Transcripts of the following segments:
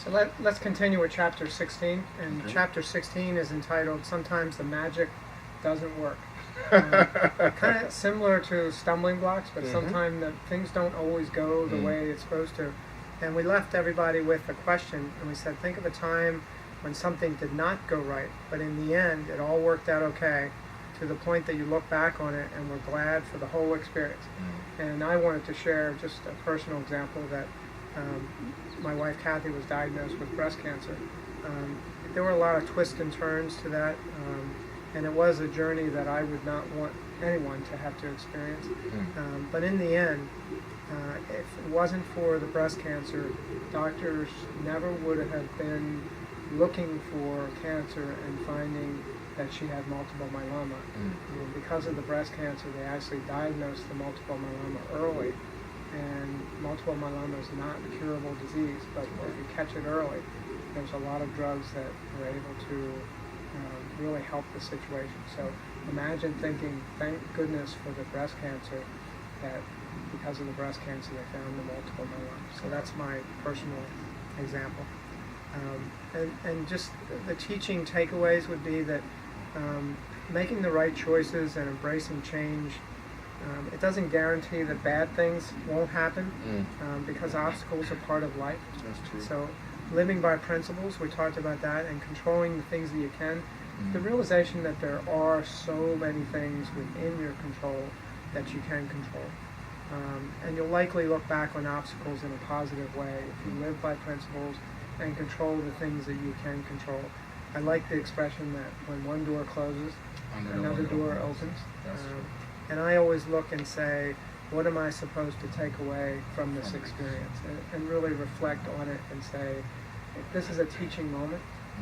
So let's continue with chapter 16. And Okay. chapter 16 is entitled, Sometimes the Magic Doesn't Work. Kind of similar to stumbling blocks, but sometimes the things don't always go the way it's supposed to. And we left everybody with a question, and we said, think of a time when something did not go right, but in the end it all worked out okay, to the point that you look back on it and were glad for the whole experience. And I wanted to share just a personal example that my wife Kathy was diagnosed with breast cancer. There were a lot of twists and turns to that, and it was a journey that I would not want anyone to have to experience. But in the end, if it wasn't for the breast cancer, doctors never would have been looking for cancer and finding that she had multiple myeloma. Because of the breast cancer, they actually diagnosed the multiple myeloma early. And multiple myeloma is not a curable disease, but if you catch it early, there's a lot of drugs that are able to really help the situation. So imagine thinking, thank goodness for the breast cancer, that because of the breast cancer they found the multiple myeloma. So that's my personal example. And just the teaching takeaways would be that making the right choices and embracing change, it doesn't guarantee that bad things won't happen, because obstacles are part of life. That's true. So living by principles, we talked about that, and controlling the things that you can. The realization that there are so many things within your control that you can control. And you'll likely look back on obstacles in a positive way if you live by principles and control the things that you can control. I like the expression that when one door closes, another door opens. And I always look and say, what am I supposed to take away from this experience? And really reflect on it and say, this is a teaching moment.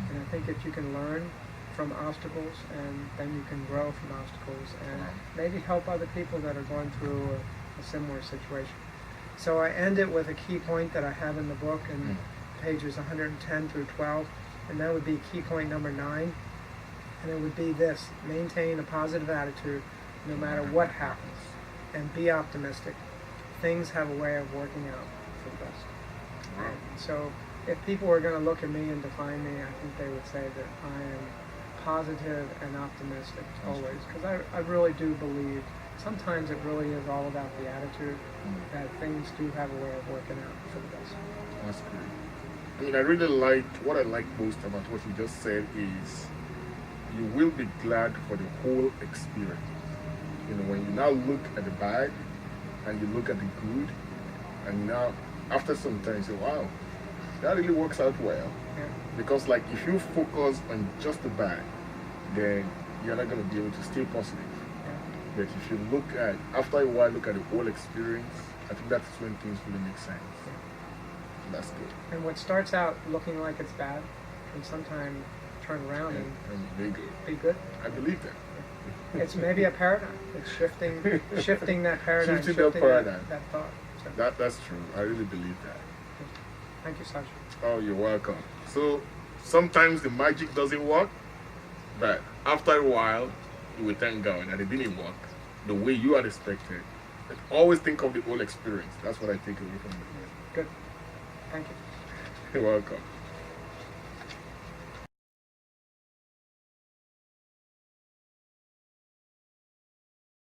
And I think if you can learn from obstacles, and then you can grow from obstacles and maybe help other people that are going through a similar situation. So I end it with a key point that I have in the book in pages 110 through 12, and that would be key point number 9. And it would be this: maintain a positive attitude no matter what happens, and be optimistic. Things have a way of working out for the best. Wow. So if people were going to look at me and define me, I think they would say that I am positive and optimistic always, because I really do believe sometimes it really is all about the attitude, that things do have a way of working out for the best. That's great. I mean, I really liked, what I like most about what you just said is you will be glad for the whole experience. You know, when you now look at the bad and you look at the good, and now after some time you say, wow, that really works out well. Yeah. Because like if you focus on just the bad, then you're not going to be able to stay positive. Yeah. But if you look at, after a while, look at the whole experience, I think that's when things really make sense. That's good. And what starts out looking like it's bad can sometimes turn around and Very good. be good. I believe that. It's maybe a paradigm. It's shifting that paradigm, Shifting that paradigm. that thought. So, That's true. I really believe that. thank you, Sasha. Oh, you're welcome. So sometimes the magic doesn't work, but after a while, you will thank God that it didn't work the way you had expected. But always think of the whole experience. That's what I take away from it. Good. Thank you. You're welcome.